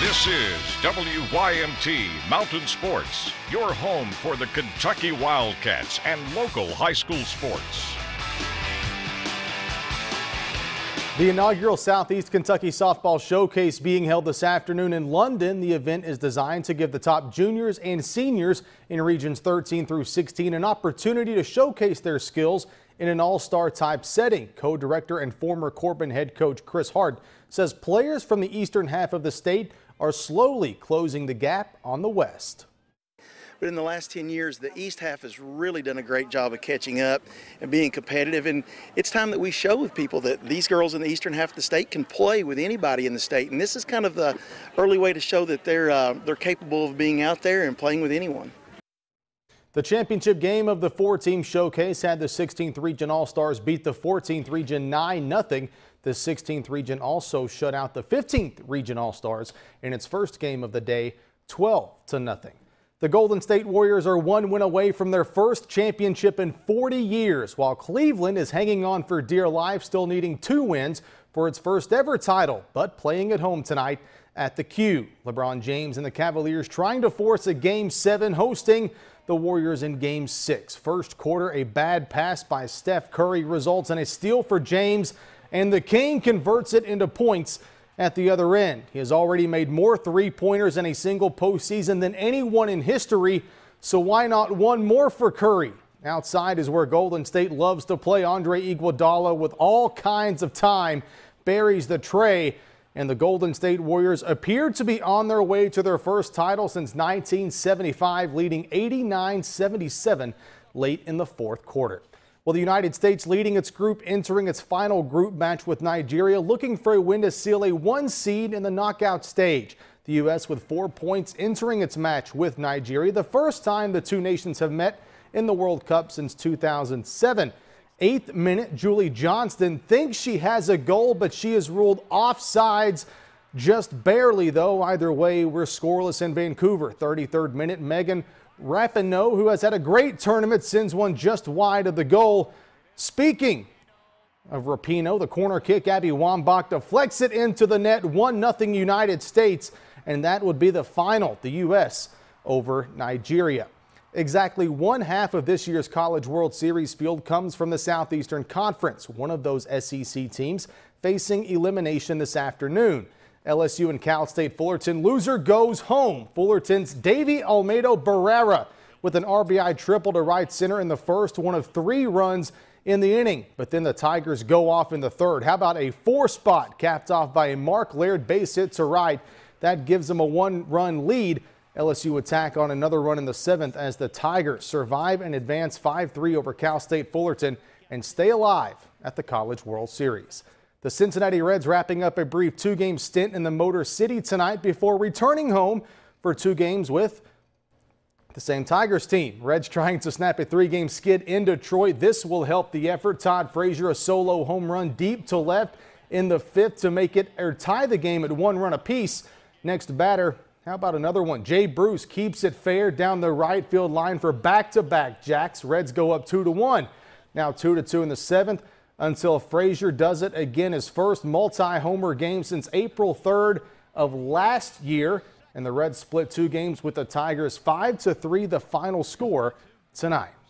This is WYMT Mountain Sports, your home for the Kentucky Wildcats and local high school sports. The inaugural Southeast Kentucky Softball Showcase being held this afternoon in London. The event is designed to give the top juniors and seniors in regions 13 through 16 an opportunity to showcase their skills in an all-star type setting. Co-director and former Corbin head coach Chris Hart says players from the eastern half of the state are slowly closing the gap on the west. But in the last 10 years, the east half has really done a great job of catching up and being competitive. And it's time that we show with people that these girls in the eastern half of the state can play with anybody in the state. And this is kind of the early way to show that they're capable of being out there and playing with anyone. The championship game of the four-team showcase had the 16th Region All-Stars beat the 14th Region 9-0. The 16th Region also shut out the 15th Region All-Stars in its first game of the day, 12-0. The Golden State Warriors are one win away from their first championship in 40 years, while Cleveland is hanging on for dear life, still needing 2 wins for its first ever title, but playing at home tonight at the Q. LeBron James and the Cavaliers trying to force a Game 7, hosting the Warriors in Game 6. First quarter, a bad pass by Steph Curry results in a steal for James, and the King converts it into points at the other end. He has already made more three-pointers in a single postseason than anyone in history, so why not one more for Curry? Outside is where Golden State loves to play. Andre Iguodala, with all kinds of time, buries the tray, and the Golden State Warriors appear to be on their way to their first title since 1975, leading 89-77 late in the fourth quarter. Well, the United States leading its group, entering its final group match with Nigeria, looking for a win to seal a 1 seed in the knockout stage. The U.S. with 4 points entering its match with Nigeria, the first time the two nations have met in the World Cup since 2007. 8th minute, Julie Johnston thinks she has a goal, but she is ruled offsides just barely, though. Either way, we're scoreless in Vancouver. 33rd minute, Megan Rapinoe, who has had a great tournament, sends one just wide of the goal. Speaking of Rapinoe, the corner kick, Abby Wambach deflects it into the net, 1-0 United States, and that would be the final, the U.S. over Nigeria. Exactly one half of this year's College World Series field comes from the Southeastern Conference, one of those SEC teams facing elimination this afternoon. LSU and Cal State Fullerton. Loser goes home. Fullerton's Davy Almeida Barrera with an RBI triple to right center in the first, one of 3 runs in the inning. But then the Tigers go off in the third. How about a 4-spot capped off by a Mark Laird base hit to right? That gives them a 1-run lead. LSU attack on another run in the 7th as the Tigers survive and advance 5-3 over Cal State Fullerton and stay alive at the College World Series. The Cincinnati Reds wrapping up a brief 2-game stint in the Motor City tonight before returning home for 2 games with the same Tigers team. Reds trying to snap a 3-game skid in Detroit. This will help the effort. Todd Frazier, a solo home run deep to left in the 5th to make it or tie the game at 1 run apiece. Next batter, how about another one? Jay Bruce keeps it fair down the right field line for back-to-back jacks. Reds go up 2-1. Now 2-2 in the 7th. Until Frazier does it again, his first multi-homer game since April 3rd of last year. And the Reds split 2 games with the Tigers, 5-3 the final score tonight.